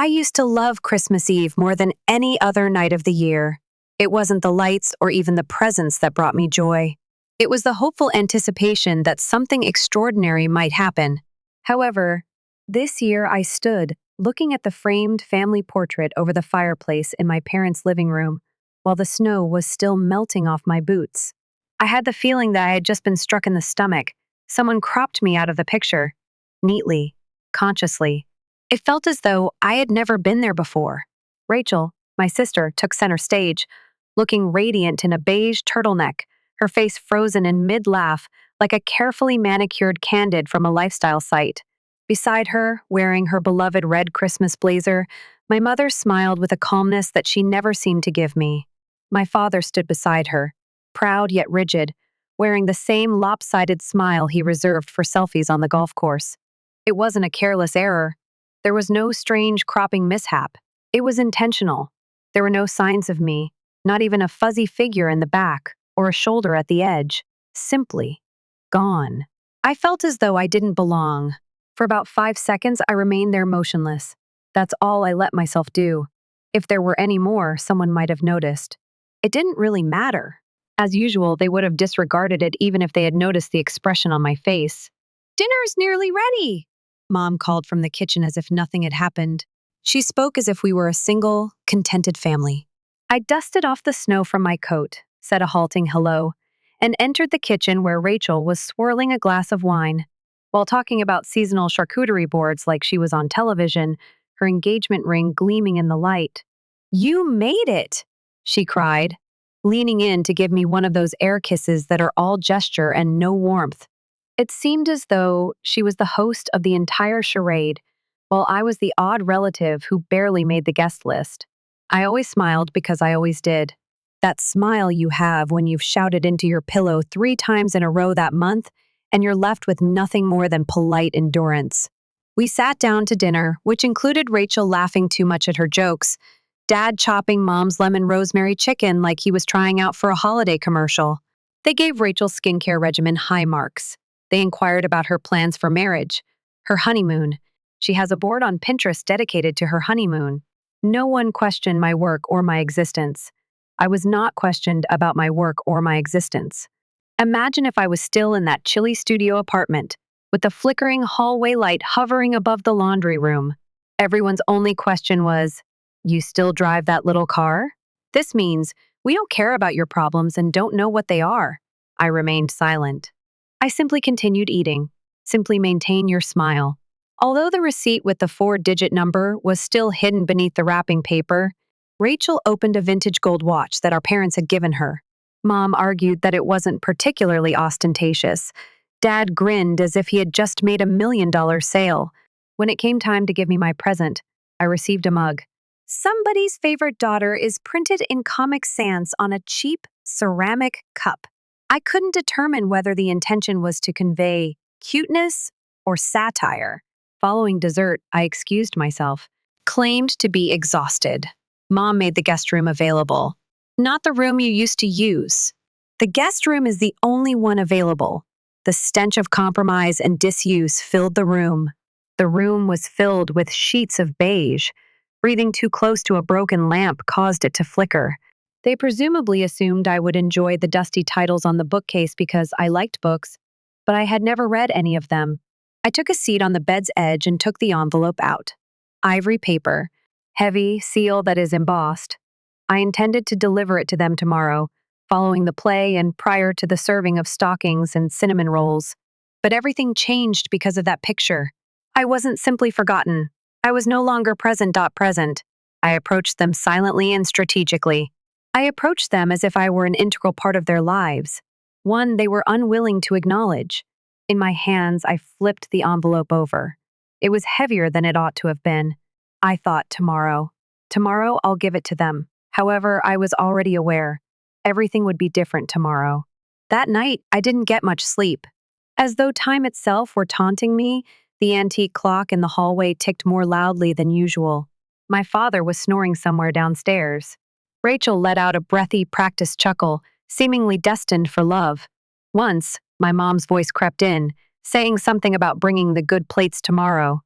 I used to love Christmas Eve more than any other night of the year. It wasn't the lights or even the presents that brought me joy. It was the hopeful anticipation that something extraordinary might happen. However, this year I stood, looking at the framed family portrait over the fireplace in my parents' living room, while the snow was still melting off my boots. I had the feeling that I had just been struck in the stomach. Someone cropped me out of the picture, neatly, consciously. It felt as though I had never been there before. Rachel, my sister, took center stage, looking radiant in a beige turtleneck, her face frozen in mid-laugh like a carefully manicured candid from a lifestyle site. Beside her, wearing her beloved red Christmas blazer, my mother smiled with a calmness that she never seemed to give me. My father stood beside her, proud yet rigid, wearing the same lopsided smile he reserved for selfies on the golf course. It wasn't a careless error. There was no strange cropping mishap. It was intentional. There were no signs of me, not even a fuzzy figure in the back or a shoulder at the edge. Simply gone. I felt as though I didn't belong. For about 5 seconds, I remained there motionless. That's all I let myself do. If there were any more, someone might have noticed. It didn't really matter. As usual, they would have disregarded it even if they had noticed the expression on my face. "Dinner's nearly ready," Mom called from the kitchen as if nothing had happened. She spoke as if we were a single, contented family. I dusted off the snow from my coat, said a halting hello, and entered the kitchen where Rachel was swirling a glass of wine. While talking about seasonal charcuterie boards like she was on television, her engagement ring gleaming in the light. "You made it!" she cried, leaning in to give me one of those air kisses that are all gesture and no warmth. It seemed as though she was the host of the entire charade, while I was the odd relative who barely made the guest list. I always smiled because I always did. That smile you have when you've shouted into your pillow 3 times in a row that month, and you're left with nothing more than polite endurance. We sat down to dinner, which included Rachel laughing too much at her jokes, Dad chopping Mom's lemon rosemary chicken like he was trying out for a holiday commercial. They gave Rachel's skincare regimen high marks. They inquired about her plans for marriage, her honeymoon. She has a board on Pinterest dedicated to her honeymoon. No one questioned my work or my existence. I was not questioned about my work or my existence. Imagine if I was still in that chilly studio apartment, with the flickering hallway light hovering above the laundry room. Everyone's only question was, "You still drive that little car?" This means we don't care about your problems and don't know what they are. I remained silent. I simply continued eating. Simply maintain your smile. Although the receipt with the 4-digit number was still hidden beneath the wrapping paper, Rachel opened a vintage gold watch that our parents had given her. Mom argued that it wasn't particularly ostentatious. Dad grinned as if he had just made $1 million sale. When it came time to give me my present, I received a mug. "Somebody's favorite daughter" is printed in Comic Sans on a cheap ceramic cup. I couldn't determine whether the intention was to convey cuteness or satire. Following dessert, I excused myself, claimed to be exhausted. Mom made the guest room available. "Not the room you used to use. The guest room is the only one available." The stench of compromise and disuse filled the room. The room was filled with sheets of beige. Breathing too close to a broken lamp caused it to flicker. They presumably assumed I would enjoy the dusty titles on the bookcase because I liked books, but I had never read any of them. I took a seat on the bed's edge and took the envelope out. Ivory paper, heavy seal that is embossed. I intended to deliver it to them tomorrow, following the play and prior to the serving of stockings and cinnamon rolls. But everything changed because of that picture. I wasn't simply forgotten. I was no longer present. I approached them silently and strategically. I approached them as if I were an integral part of their lives, one they were unwilling to acknowledge. In my hands, I flipped the envelope over. It was heavier than it ought to have been. I thought tomorrow. Tomorrow I'll give it to them. However, I was already aware. Everything would be different tomorrow. That night, I didn't get much sleep. As though time itself were taunting me, the antique clock in the hallway ticked more loudly than usual. My father was snoring somewhere downstairs. Rachel let out a breathy, practiced chuckle, seemingly destined for love. Once, my mom's voice crept in, saying something about bringing the good plates tomorrow.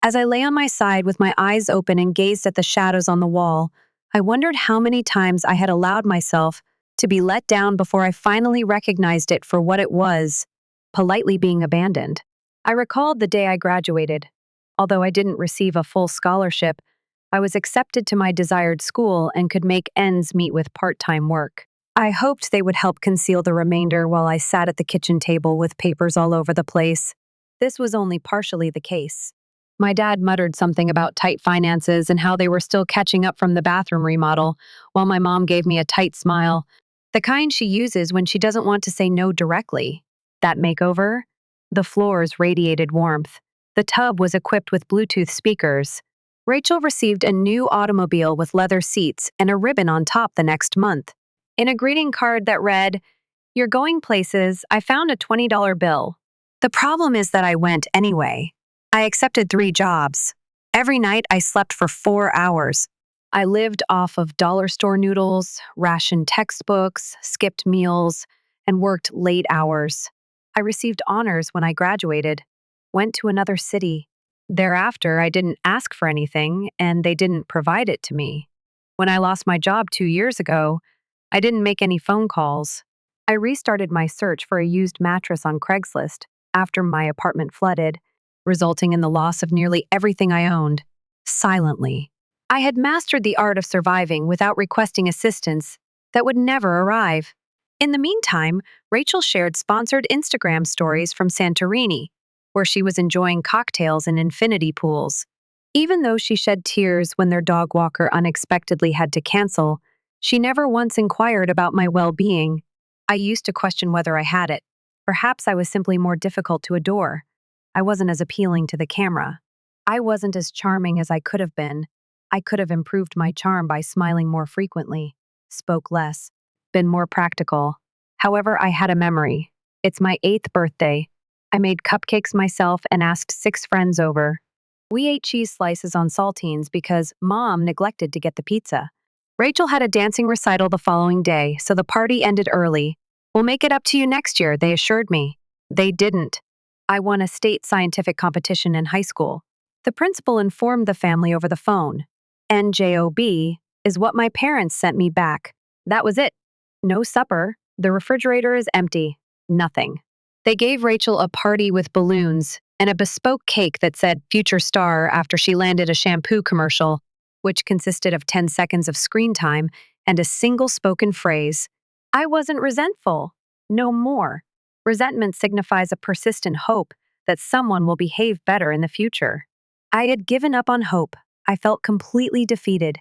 As I lay on my side with my eyes open and gazed at the shadows on the wall, I wondered how many times I had allowed myself to be let down before I finally recognized it for what it was, politely being abandoned. I recalled the day I graduated. Although I didn't receive a full scholarship, I was accepted to my desired school and could make ends meet with part-time work. I hoped they would help conceal the remainder while I sat at the kitchen table with papers all over the place. This was only partially the case. My dad muttered something about tight finances and how they were still catching up from the bathroom remodel, while my mom gave me a tight smile, the kind she uses when she doesn't want to say no directly. That makeover? The floors radiated warmth. The tub was equipped with Bluetooth speakers. Rachel received a new automobile with leather seats and a ribbon on top the next month. In a greeting card that read, "You're going places, I found a $20 bill." The problem is that I went anyway. I accepted 3 jobs. Every night I slept for 4 hours. I lived off of dollar store noodles, rationed textbooks, skipped meals, and worked late hours. I received honors when I graduated, went to another city. Thereafter, I didn't ask for anything, and they didn't provide it to me. When I lost my job 2 years ago, I didn't make any phone calls. I restarted my search for a used mattress on Craigslist after my apartment flooded, resulting in the loss of nearly everything I owned, silently. I had mastered the art of surviving without requesting assistance that would never arrive. In the meantime, Rachel shared sponsored Instagram stories from Santorini, where she was enjoying cocktails in infinity pools. Even though she shed tears when their dog walker unexpectedly had to cancel, she never once inquired about my well-being. I used to question whether I had it. Perhaps I was simply more difficult to adore. I wasn't as appealing to the camera. I wasn't as charming as I could have been. I could have improved my charm by smiling more frequently, spoke less, been more practical. However, I had a memory. It's my 8th birthday. I made cupcakes myself and asked 6 friends over. We ate cheese slices on saltines because Mom neglected to get the pizza. Rachel had a dancing recital the following day, so the party ended early. "We'll make it up to you next year," they assured me. They didn't. I won a state scientific competition in high school. The principal informed the family over the phone. NJOB is what my parents sent me back. That was it. No supper. The refrigerator is empty. Nothing. They gave Rachel a party with balloons and a bespoke cake that said "Future Star" after she landed a shampoo commercial, which consisted of 10 seconds of screen time and a single spoken phrase. I wasn't resentful. No more. Resentment signifies a persistent hope that someone will behave better in the future. I had given up on hope. I felt completely defeated.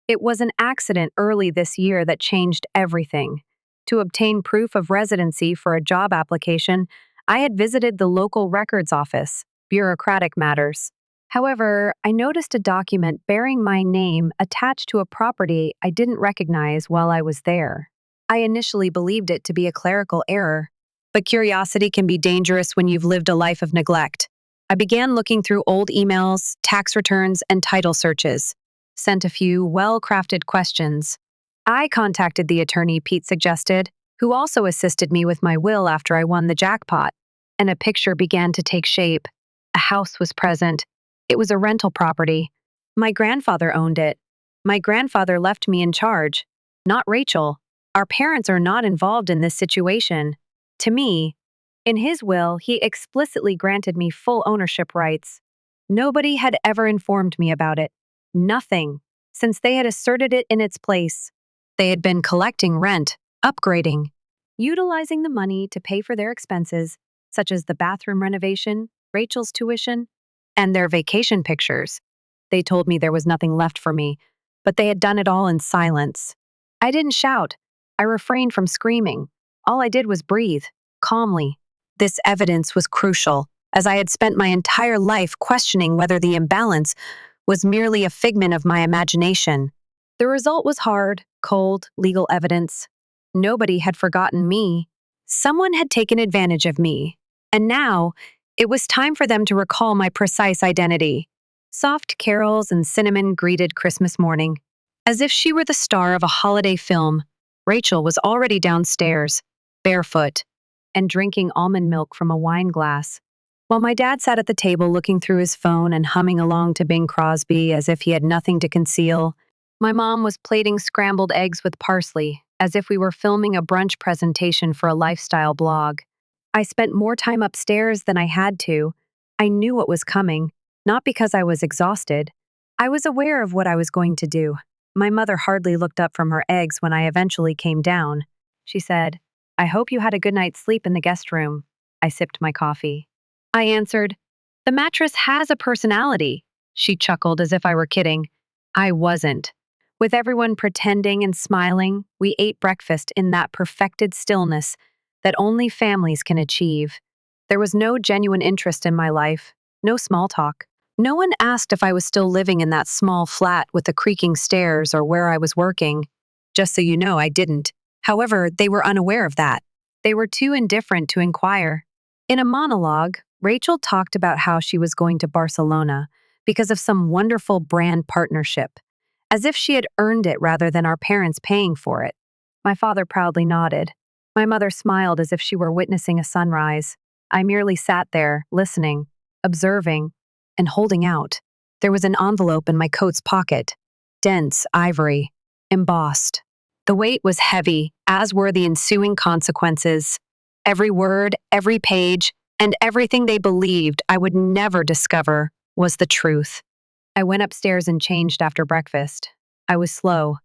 It was an accident early this year that changed everything. To obtain proof of residency for a job application, I had visited the local records office, bureaucratic matters. However, I noticed a document bearing my name attached to a property I didn't recognize while I was there. I initially believed it to be a clerical error, but curiosity can be dangerous when you've lived a life of neglect. I began looking through old emails, tax returns, and title searches. Sent a few well-crafted questions. I contacted the attorney Pete suggested, who also assisted me with my will after I won the jackpot, and a picture began to take shape. A house was present. It was a rental property. My grandfather owned it. My grandfather left me in charge, not Rachel. Our parents are not involved in this situation. To me, in his will, he explicitly granted me full ownership rights. Nobody had ever informed me about it. Nothing, since they had asserted it in its place. They had been collecting rent, upgrading, utilizing the money to pay for their expenses, such as the bathroom renovation, Rachel's tuition, and their vacation pictures. They told me there was nothing left for me, but they had done it all in silence. I didn't shout. I refrained from screaming. All I did was breathe, calmly. This evidence was crucial, as I had spent my entire life questioning whether the imbalance was merely a figment of my imagination. The result was hard, cold, legal evidence. Nobody had forgotten me. Someone had taken advantage of me, and now it was time for them to recall my precise identity. Soft carols and cinnamon greeted Christmas morning. As if she were the star of a holiday film, Rachel was already downstairs, barefoot, and drinking almond milk from a wine glass. While my dad sat at the table looking through his phone and humming along to Bing Crosby as if he had nothing to conceal, my mom was plating scrambled eggs with parsley as if we were filming a brunch presentation for a lifestyle blog. I spent more time upstairs than I had to. I knew what was coming, not because I was exhausted. I was aware of what I was going to do. My mother hardly looked up from her eggs when I eventually came down. She said, "I hope you had a good night's sleep in the guest room." I sipped my coffee. I answered, "The mattress has a personality." She chuckled as if I were kidding. I wasn't. With everyone pretending and smiling, we ate breakfast in that perfected stillness that only families can achieve. There was no genuine interest in my life, no small talk. No one asked if I was still living in that small flat with the creaking stairs or where I was working. Just so you know, I didn't. However, they were unaware of that. They were too indifferent to inquire. In a monologue, Rachel talked about how she was going to Barcelona because of some wonderful brand partnership, as if she had earned it rather than our parents paying for it. My father proudly nodded. My mother smiled as if she were witnessing a sunrise. I merely sat there, listening, observing, and holding out. There was an envelope in my coat's pocket, dense ivory, embossed. The weight was heavy, as were the ensuing consequences. Every word, every page, and everything they believed I would never discover was the truth. I went upstairs and changed after breakfast. I was slow.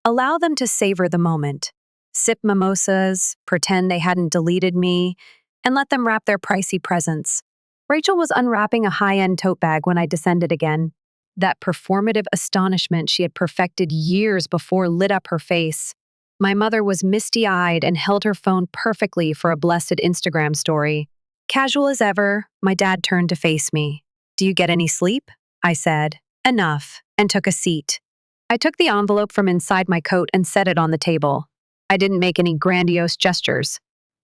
Allow them to savor the moment. Sip mimosas, pretend they hadn't deleted me, and let them wrap their pricey presents. Rachel was unwrapping a high-end tote bag when I descended again. That performative astonishment she had perfected years before lit up her face. My mother was misty-eyed and held her phone perfectly for a blessed Instagram story. Casual as ever, my dad turned to face me. "Do you get any sleep?" I said. "Enough," and took a seat. I took the envelope from inside my coat and set it on the table. I didn't make any grandiose gestures.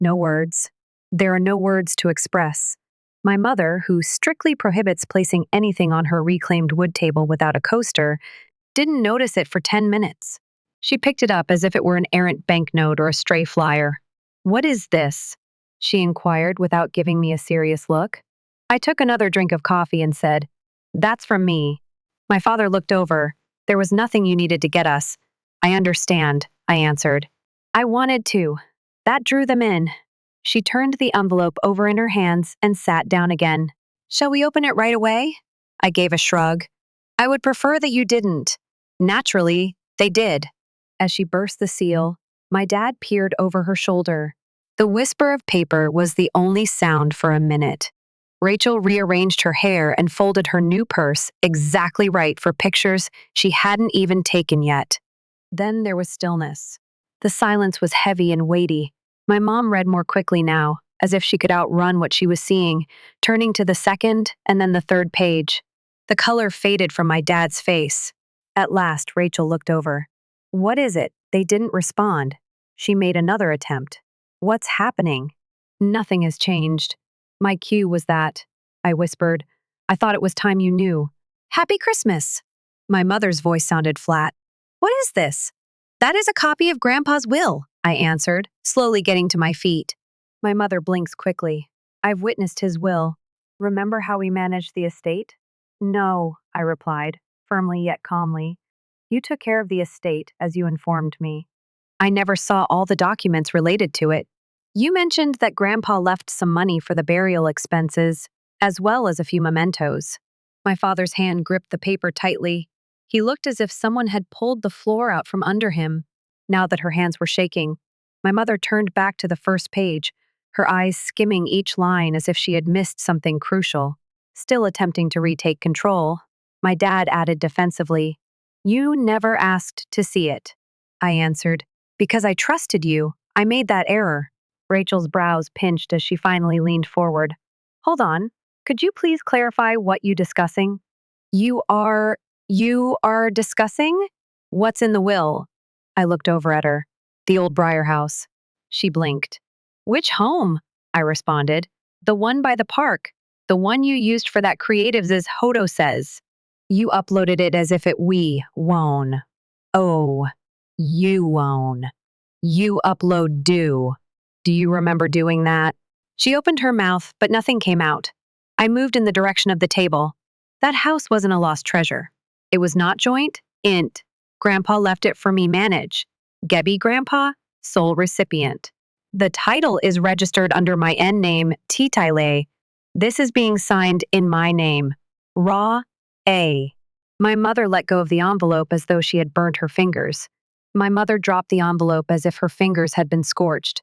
No words. There are no words to express. My mother, who strictly prohibits placing anything on her reclaimed wood table without a coaster, didn't notice it for 10 minutes. She picked it up as if it were an errant banknote or a stray flyer. "What is this?" she inquired without giving me a serious look. I took another drink of coffee and said, "That's from me." My father looked over. "There was nothing you needed to get us." "I understand," I answered. "I wanted to." That drew them in. She turned the envelope over in her hands and sat down again. "Shall we open it right away?" I gave a shrug. "I would prefer that you didn't." Naturally, they did. As she burst the seal, my dad peered over her shoulder. The whisper of paper was the only sound for a minute. Rachel rearranged her hair and folded her new purse exactly right for pictures she hadn't even taken yet. Then there was stillness. The silence was heavy and weighty. My mom read more quickly now, as if she could outrun what she was seeing, turning to the second and then the third page. The color faded from my dad's face. At last, Rachel looked over. "What is it?" They didn't respond. She made another attempt. "What's happening?" "Nothing has changed." My cue was that. I whispered, "I thought it was time you knew." "Happy Christmas!" My mother's voice sounded flat. "What is this?" "That is a copy of Grandpa's will," I answered, slowly getting to my feet. My mother blinked quickly. "I've witnessed his will. Remember how we managed the estate?" "No," I replied, firmly yet calmly. "You took care of the estate, as you informed me. I never saw all the documents related to it. You mentioned that Grandpa left some money for the burial expenses, as well as a few mementos." My father's hand gripped the paper tightly. He looked as if someone had pulled the floor out from under him. Now that her hands were shaking, my mother turned back to the first page, her eyes skimming each line as if she had missed something crucial. Still attempting to retake control, my dad added defensively, "You never asked to see it." I answered, "Because I trusted you, I made that error." Rachel's brows pinched as she finally leaned forward. "Hold on. Could you please clarify what you discussing?" You are discussing? What's in the will?" I looked over at her. "The old Briar house." She blinked. "Which home?" I responded. "The one by the park. The one you used for that creatives as Hodo says." "You uploaded it as if it we won." "Oh, you won. You upload do. Do you remember doing that?" She opened her mouth, but nothing came out. I moved in the direction of the table. That house wasn't a lost treasure. It was not joint, int. Grandpa left it for me manage. Gebby Grandpa, sole recipient. The title is registered under my N name, Titile. This is being signed in my name. Raw A. My mother let go of the envelope as though she had burnt her fingers. My mother dropped the envelope as if her fingers had been scorched.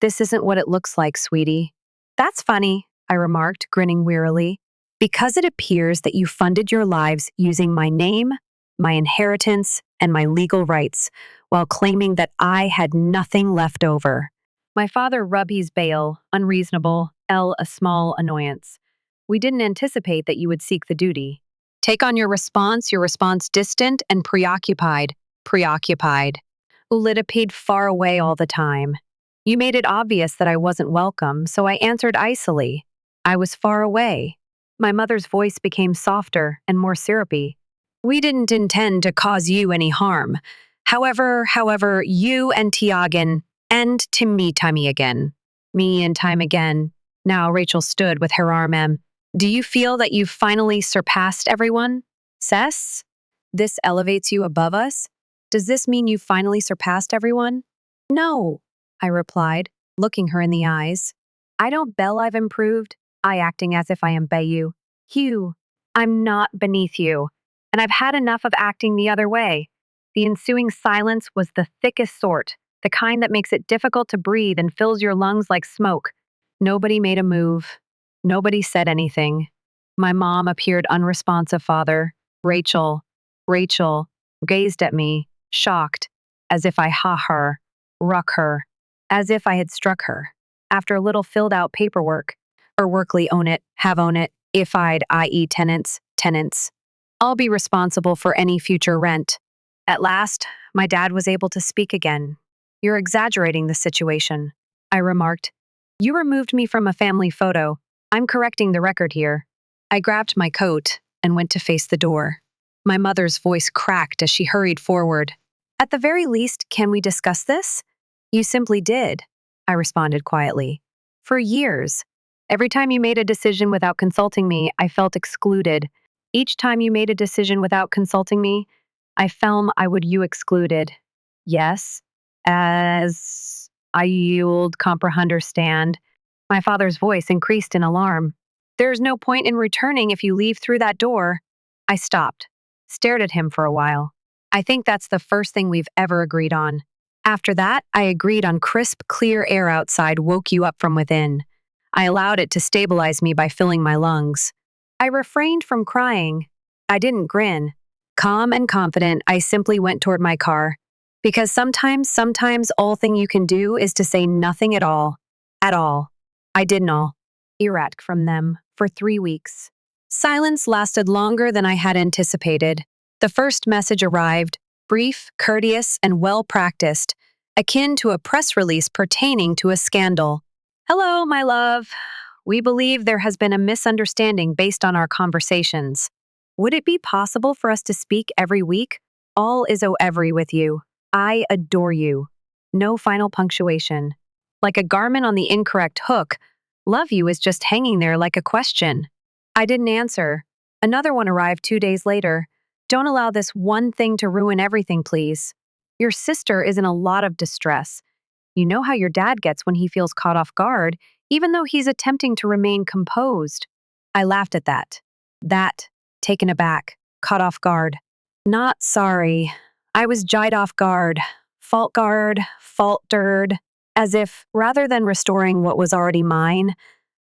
This isn't what it looks like, sweetie. That's funny, I remarked, grinning wearily. Because it appears that you funded your lives using my name, my inheritance, and my legal rights, while claiming that I had nothing left over. My father rubbed his bail, unreasonable, a small annoyance. We didn't anticipate that you would seek the duty. Take on your response distant and preoccupied. Preoccupied. Ulita paid far away all the time. You made it obvious that I wasn't welcome, so I answered icily. I was far away. My mother's voice became softer and more syrupy. We didn't intend to cause you any harm. However, you and Tiagen, and to me time again. Me and time again. Now Rachel stood with her arm em. Do you feel that you've finally surpassed everyone? Cess? This elevates you above us? Does this mean you've finally surpassed everyone? No, I replied, looking her in the eyes. I don't bell I've improved, I acting as if I am you. Hugh, I'm not beneath you, and I've had enough of acting the other way. The ensuing silence was the thickest sort, the kind that makes it difficult to breathe and fills your lungs like smoke. Nobody made a move. Nobody said anything. My mom appeared unresponsive. Father, Rachel, gazed at me, shocked, as if I ruck her, as if I had struck her. After a little filled out paperwork, workly own it, have own it, if I'd, i.e. tenants. I'll be responsible for any future rent. At last, my dad was able to speak again. You're exaggerating the situation, I remarked. You removed me from a family photo. I'm correcting the record here. I grabbed my coat and went to face the door. My mother's voice cracked as she hurried forward. At the very least, can we discuss this? You simply did, I responded quietly. For years. Every time you made a decision without consulting me, I felt excluded. Each time you made a decision without consulting me, I felt I would you excluded. Yes, as I yield, comprehend, understand. My father's voice increased in alarm. There's no point in returning if you leave through that door. I stopped, stared at him for a while. I think that's the first thing we've ever agreed on. After that, I agreed on crisp, clear air outside woke you up from within. I allowed it to stabilize me by filling my lungs. I refrained from crying. I didn't grin. Calm and confident, I simply went toward my car. Because sometimes all thing you can do is to say nothing at all. At all. I didn't all. Erratic from them for 3 weeks. Silence lasted longer than I had anticipated. The first message arrived, brief, courteous, and well-practiced, akin to a press release pertaining to a scandal. Hello, my love. We believe there has been a misunderstanding based on our conversations. Would it be possible for us to speak every week? All is every with you. I adore you. No final punctuation. Like a garment on the incorrect hook, love you is just hanging there like a question. I didn't answer. Another one arrived 2 days later. Don't allow this one thing to ruin everything, please. Your sister is in a lot of distress. You know how your dad gets when he feels caught off guard, even though he's attempting to remain composed. I laughed at that. Taken aback, caught off guard. Not sorry. I was jied off guard, faltered, as if, rather than restoring what was already mine,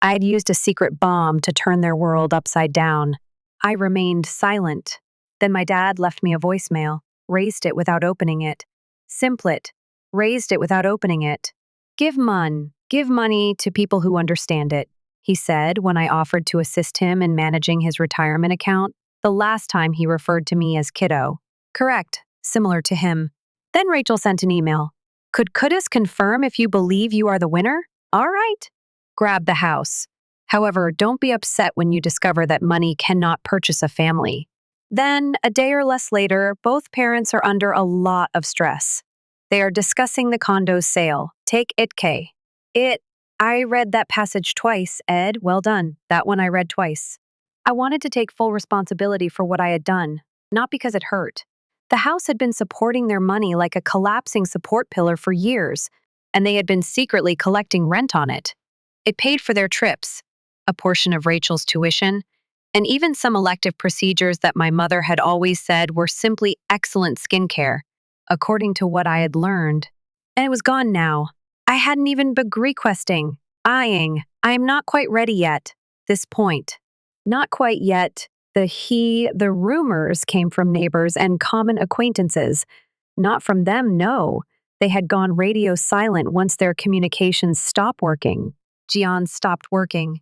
I had used a secret bomb to turn their world upside down. I remained silent. Then my dad left me a voicemail, raised it without opening it. Simplet, raised it without opening it. Give money to people who understand it, he said when I offered to assist him in managing his retirement account. The last time he referred to me as kiddo. Correct, similar to him. Then Rachel sent an email. Could Kudus confirm if you believe you are the winner? All right. Grab the house. However, don't be upset when you discover that money cannot purchase a family. Then, a day or less later, both parents are under a lot of stress. They are discussing the condo's sale. Take it, K. I read that passage twice, Ed. Well done. That one I read twice. I wanted to take full responsibility for what I had done, not because it hurt. The house had been supporting their money like a collapsing support pillar for years, and they had been secretly collecting rent on it. It paid for their trips, a portion of Rachel's tuition, and even some elective procedures that my mother had always said were simply excellent skincare, according to what I had learned. And it was gone now. I hadn't even begun requesting, eyeing. I am not quite ready yet. This point. Not quite yet. The rumors came from neighbors and common acquaintances. Not from them, no. They had gone radio silent once their communications stopped working. Gian stopped working.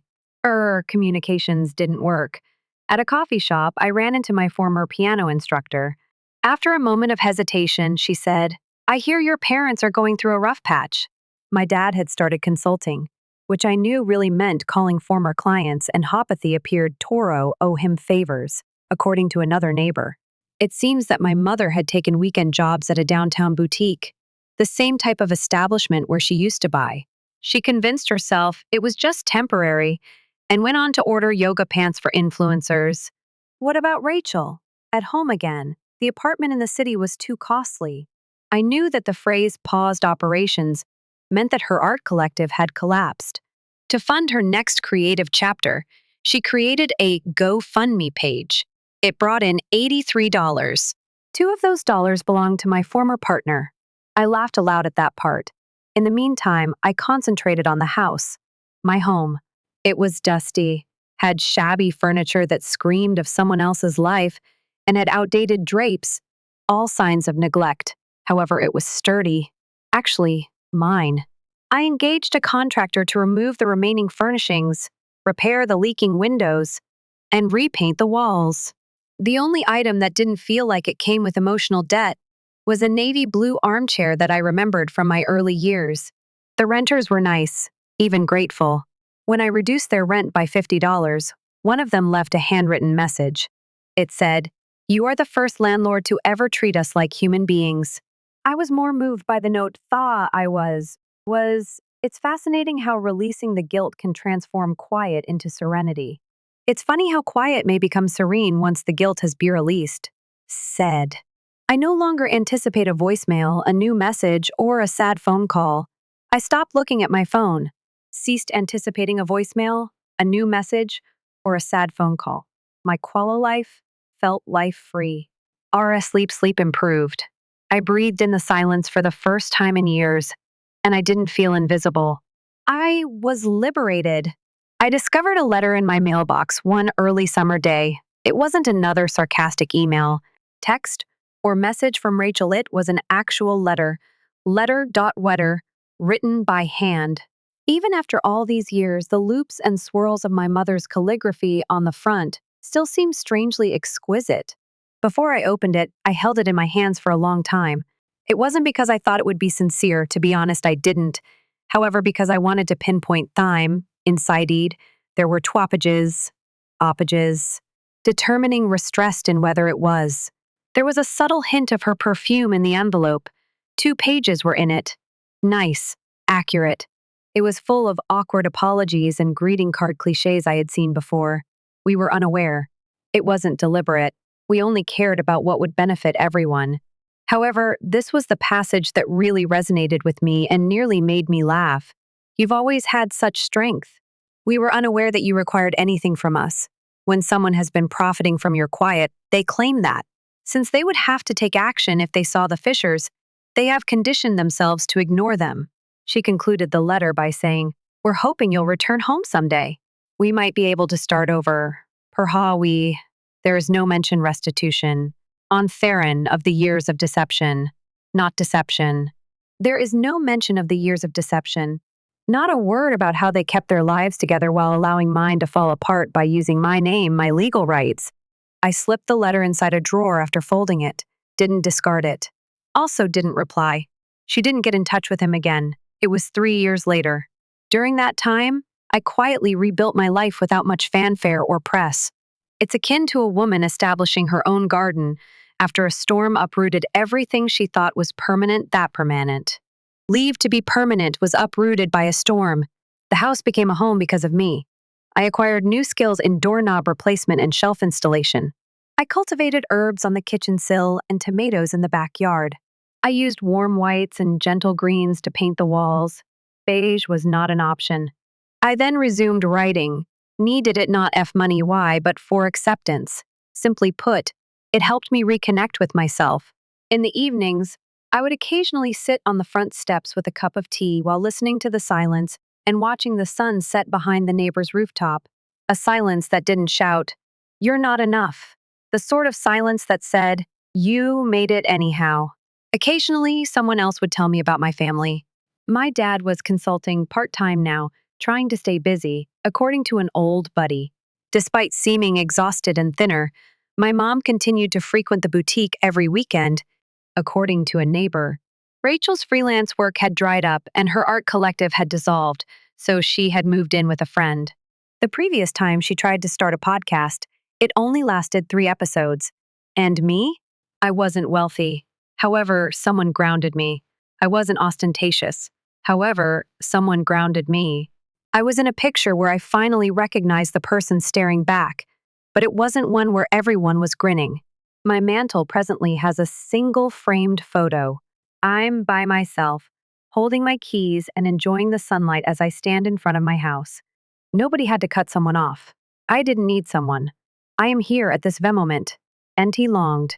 Communications didn't work. At a coffee shop, I ran into my former piano instructor. After a moment of hesitation, she said, I hear your parents are going through a rough patch. My dad had started consulting, which I knew really meant calling former clients, and Hopathy appeared Toro owe him favors, according to another neighbor. It seems that my mother had taken weekend jobs at a downtown boutique, the same type of establishment where she used to buy. She convinced herself it was just temporary and went on to order yoga pants for influencers. What about Rachel? At home again. The apartment in the city was too costly. I knew that the phrase paused operations meant that her art collective had collapsed. To fund her next creative chapter, she created a GoFundMe page. It brought in $83. Two of those dollars belonged to my former partner. I laughed aloud at that part. In the meantime, I concentrated on the house, my home. It was dusty, had shabby furniture that screamed of someone else's life, and had outdated drapes, all signs of neglect. However, it was sturdy. Actually, mine. I engaged a contractor to remove the remaining furnishings, repair the leaking windows, and repaint the walls. The only item that didn't feel like it came with emotional debt was a navy blue armchair that I remembered from my early years. The renters were nice, even grateful. When I reduced their rent by $50, one of them left a handwritten message. It said, "You are the first landlord to ever treat us like human beings." I was more moved by the note it's fascinating how releasing the guilt can transform quiet into serenity. It's funny how quiet may become serene once the guilt has been released. Said. I no longer anticipate a voicemail, a new message, or a sad phone call. I stopped looking at my phone, ceased anticipating a voicemail, a new message, or a sad phone call. My qualo life felt life-free. Sleep improved. I breathed in the silence for the first time in years, and I didn't feel invisible. I was liberated. I discovered a letter in my mailbox one early summer day. It wasn't another sarcastic email, text, or message from Rachel. It was an actual letter. Letter.wetter, written by hand. Even after all these years, the loops and swirls of my mother's calligraphy on the front still seemed strangely exquisite. Before I opened it, I held it in my hands for a long time. It wasn't because I thought it would be sincere. To be honest, I didn't. However, because I wanted to pinpoint time, inside there were twapages, oppages, determining restressed in whether it was. There was a subtle hint of her perfume in the envelope. 2 pages were in it. Nice, accurate. It was full of awkward apologies and greeting card cliches I had seen before. We were unaware. It wasn't deliberate. We only cared about what would benefit everyone. However, this was the passage that really resonated with me and nearly made me laugh. You've always had such strength. We were unaware that you required anything from us. When someone has been profiting from your quiet, they claim that. Since they would have to take action if they saw the fissures, they have conditioned themselves to ignore them. She concluded the letter by saying, "We're hoping you'll return home someday. We might be able to start over. There is no mention restitution. On Theron of the years of deception. Not deception. There is no mention of the years of deception. Not a word about how they kept their lives together while allowing mine to fall apart by using my name, my legal rights." I slipped the letter inside a drawer after folding it. Didn't discard it. Also didn't reply. She didn't get in touch with him again. It was 3 years later. During that time, I quietly rebuilt my life without much fanfare or press. It's akin to a woman establishing her own garden after a storm uprooted everything she thought was permanent. Leave to be permanent was uprooted by a storm. The house became a home because of me. I acquired new skills in doorknob replacement and shelf installation. I cultivated herbs on the kitchen sill and tomatoes in the backyard. I used warm whites and gentle greens to paint the walls. Beige was not an option. I then resumed writing. Needed it not F money why, but for acceptance. Simply put, it helped me reconnect with myself. In the evenings, I would occasionally sit on the front steps with a cup of tea while listening to the silence and watching the sun set behind the neighbor's rooftop. A silence that didn't shout, "You're not enough." The sort of silence that said, "You made it anyhow." Occasionally, someone else would tell me about my family. My dad was consulting part-time now, trying to stay busy, according to an old buddy. Despite seeming exhausted and thinner, my mom continued to frequent the boutique every weekend, according to a neighbor. Rachel's freelance work had dried up and her art collective had dissolved, so she had moved in with a friend. The previous time she tried to start a podcast, it only lasted 3 episodes. And me? I wasn't wealthy. However, someone grounded me. I wasn't ostentatious. However, someone grounded me. I was in a picture where I finally recognized the person staring back, but it wasn't one where everyone was grinning. My mantle presently has a single framed photo. I'm by myself, holding my keys and enjoying the sunlight as I stand in front of my house. Nobody had to cut someone off. I didn't need someone. I am here at this very moment. And he longed.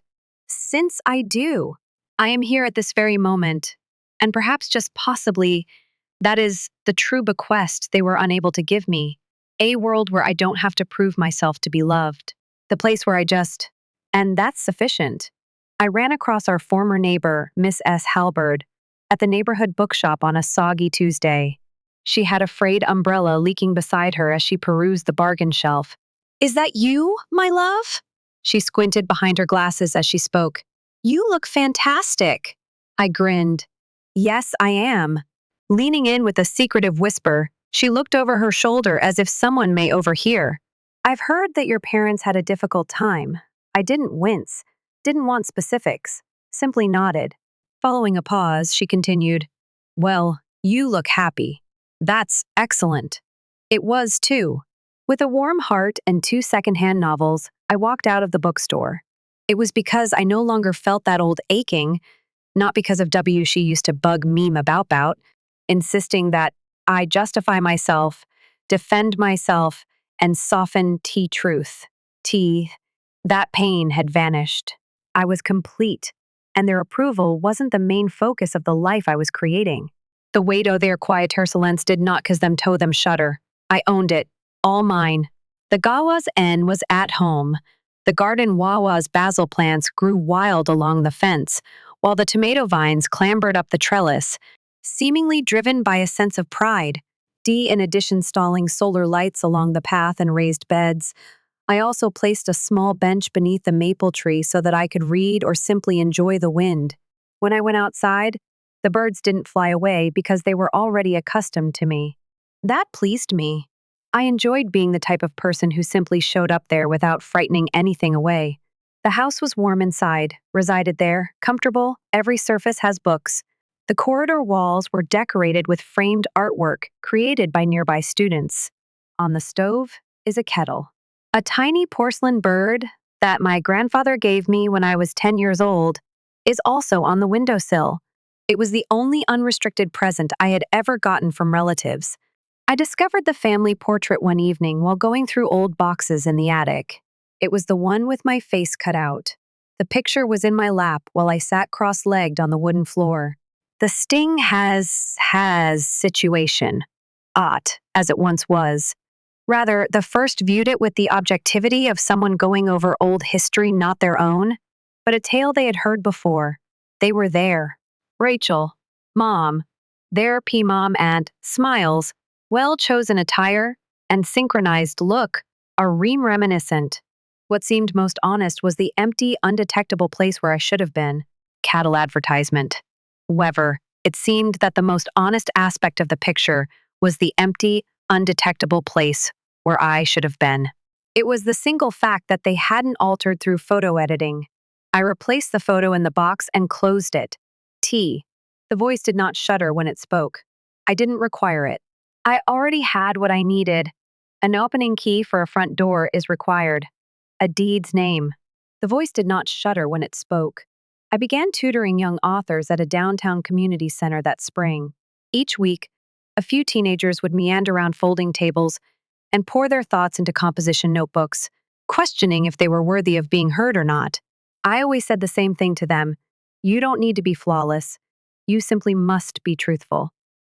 Since I do. I am here at this very moment. And perhaps just possibly, that is the true bequest they were unable to give me. A world where I don't have to prove myself to be loved. The place where I just... And that's sufficient. I ran across our former neighbor, Miss S. Halberd, at the neighborhood bookshop on a soggy Tuesday. She had a frayed umbrella leaking beside her as she perused the bargain shelf. "Is that you, my love?" She squinted behind her glasses as she spoke. "You look fantastic." I grinned. "Yes, I am." Leaning in with a secretive whisper, she looked over her shoulder as if someone may overhear. "I've heard that your parents had a difficult time." I didn't wince, didn't want specifics, simply nodded. Following a pause, she continued, "Well, you look happy. That's excellent." It was, too. With a warm heart and 2 secondhand novels, I walked out of the bookstore. It was because I no longer felt that old aching, not because of W she used to bug meme about, insisting that I justify myself, defend myself, and soften T-truth. That pain had vanished. I was complete, and their approval wasn't the main focus of the life I was creating. The weight o' their quiet excellence did not cause them toe them shudder. I owned it, all mine. The Gawa's N was at home. The garden Wawa's basil plants grew wild along the fence, while the tomato vines clambered up the trellis, seemingly driven by a sense of pride. In addition installing solar lights along the path and raised beds, I also placed a small bench beneath the maple tree so that I could read or simply enjoy the wind. When I went outside, the birds didn't fly away because they were already accustomed to me. That pleased me. I enjoyed being the type of person who simply showed up there without frightening anything away. The house was warm inside, resided there, comfortable, every surface has books. The corridor walls were decorated with framed artwork created by nearby students. On the stove is a kettle. A tiny porcelain bird that my grandfather gave me when I was 10 years old is also on the windowsill. It was the only unrestricted present I had ever gotten from relatives. I discovered the family portrait one evening while going through old boxes in the attic. It was the one with my face cut out. The picture was in my lap while I sat cross-legged on the wooden floor. The sting has situation. Ought, as it once was. Rather, the first viewed it with the objectivity of someone going over old history not their own, but a tale they had heard before. They were there. Rachel, Mom, their P-Mom and Smiles, well-chosen attire, and synchronized look are reminiscent. What seemed most honest was the empty, undetectable place where I should have been. Cattle advertisement. However, it seemed that the most honest aspect of the picture was the empty, undetectable place where I should have been. It was the single fact that they hadn't altered through photo editing. I replaced the photo in the box and closed it. The voice did not shudder when it spoke. I didn't require it. I already had what I needed. An opening key for a front door is required. A deed's name. The voice did not shudder when it spoke. I began tutoring young authors at a downtown community center that spring. Each week, a few teenagers would meander around folding tables and pour their thoughts into composition notebooks, questioning if they were worthy of being heard or not. I always said the same thing to them. You don't need to be flawless. You simply must be truthful.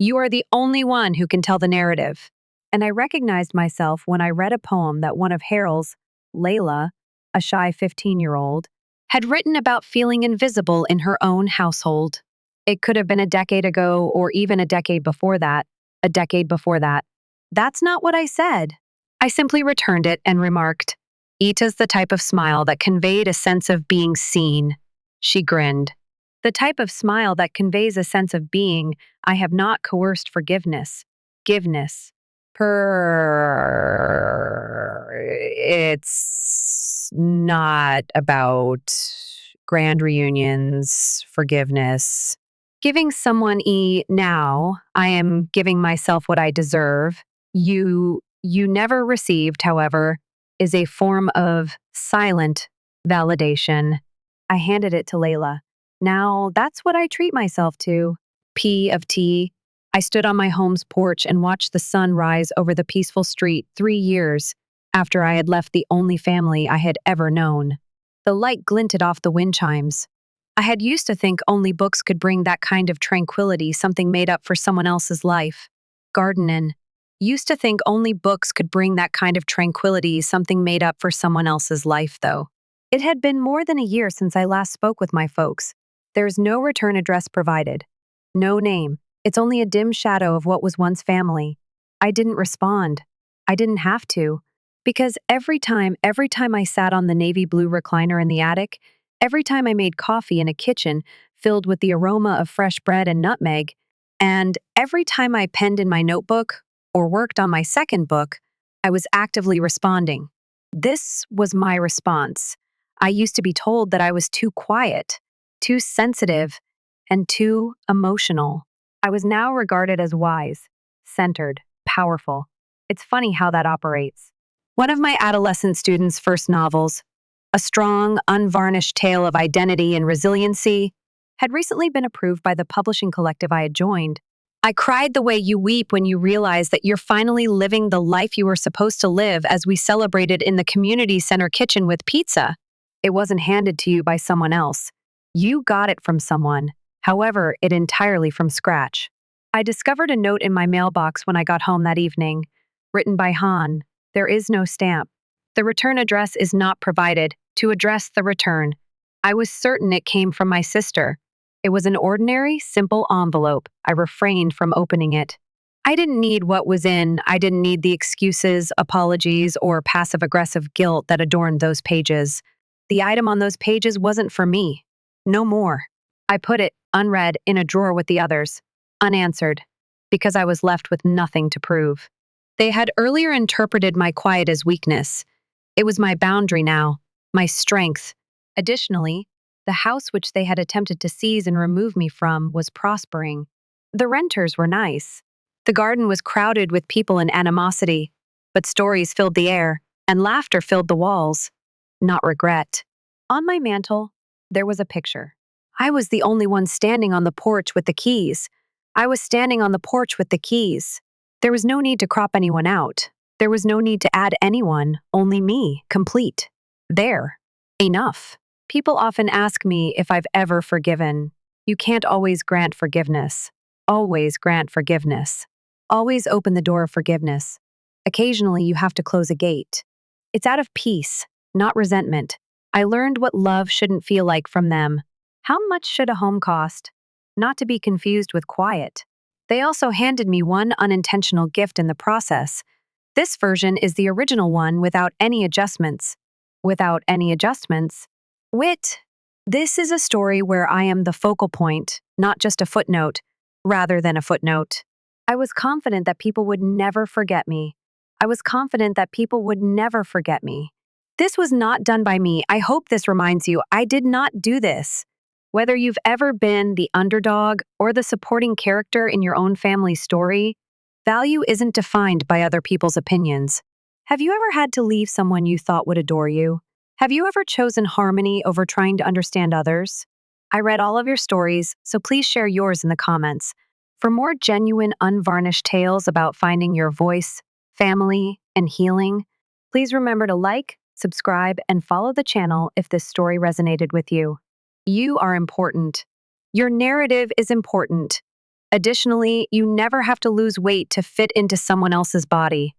You are the only one who can tell the narrative. And I recognized myself when I read a poem that one of Harold's, Layla, a shy 15-year-old, had written about feeling invisible in her own household. It could have been a decade ago or even a decade before that. A decade before that. That's not what I said. I simply returned it and remarked, Ita's the type of smile that conveyed a sense of being seen. She grinned. The type of smile that conveys a sense of being, I have not coerced forgiveness. Giveness. It's not about grand reunions, forgiveness. Giving someone now, I am giving myself what I deserve. You never received, however, is a form of silent validation. I handed it to Layla. Now, that's what I treat myself to. P of T. I stood on my home's porch and watched the sun rise over the peaceful street 3 years after I had left the only family I had ever known. The light glinted off the wind chimes. I had used to think only books could bring that kind of tranquility, something made up for someone else's life. Gardenin. Used to think only books could bring that kind of tranquility, something made up for someone else's life, though. It had been more than a year since I last spoke with my folks. There is no return address provided. No name. It's only a dim shadow of what was once family. I didn't respond. I didn't have to. Because every time I sat on the navy blue recliner in the attic, every time I made coffee in a kitchen filled with the aroma of fresh bread and nutmeg, and every time I penned in my notebook or worked on my second book, I was actively responding. This was my response. I used to be told that I was too quiet, too sensitive, and too emotional. I was now regarded as wise, centered, powerful. It's funny how that operates. One of my adolescent students' first novels, a strong, unvarnished tale of identity and resiliency, had recently been approved by the publishing collective I had joined. I cried the way you weep when you realize that you're finally living the life you were supposed to live as we celebrated in the community center kitchen with pizza. It wasn't handed to you by someone else. You got it from someone, however, it entirely from scratch. I discovered a note in my mailbox when I got home that evening, written by Han. There is no stamp. The return address is not provided to address the return. I was certain it came from my sister. It was an ordinary, simple envelope. I refrained from opening it. I didn't need what was in. I didn't need the excuses, apologies, or passive-aggressive guilt that adorned those pages. The item on those pages wasn't for me. No more. I put it, unread, in a drawer with the others, unanswered, because I was left with nothing to prove. They had earlier interpreted my quiet as weakness. It was my boundary now, my strength. Additionally, the house which they had attempted to seize and remove me from was prospering. The renters were nice. The garden was crowded with people in animosity, but stories filled the air, and laughter filled the walls. Not regret. On my mantel, there was a picture. I was the only one standing on the porch with the keys. I was standing on the porch with the keys. There was no need to crop anyone out. There was no need to add anyone, only me, complete. There. Enough. People often ask me if I've ever forgiven. You can't always grant forgiveness. Always grant forgiveness. Always open the door of forgiveness. Occasionally, you have to close a gate. It's out of peace, not resentment. I learned what love shouldn't feel like from them. How much should a home cost? Not to be confused with quiet. They also handed me one unintentional gift in the process. This version is the original one without any adjustments. Without any adjustments. Wit. This is a story where I am the focal point, not just a footnote, rather than a footnote. I was confident that people would never forget me. I was confident that people would never forget me. This was not done by me. I hope this reminds you, I did not do this. Whether you've ever been the underdog or the supporting character in your own family's story, Value isn't defined by other people's opinions. Have you ever had to leave someone you thought would adore you? Have you ever chosen harmony over trying to understand others? I read all of your stories, so please share yours in the comments. For more genuine, unvarnished tales about finding your voice, family, and healing, please remember to like, subscribe, and follow the channel if this story resonated with you. You are important. Your narrative is important. Additionally, you never have to lose weight to fit into someone else's body.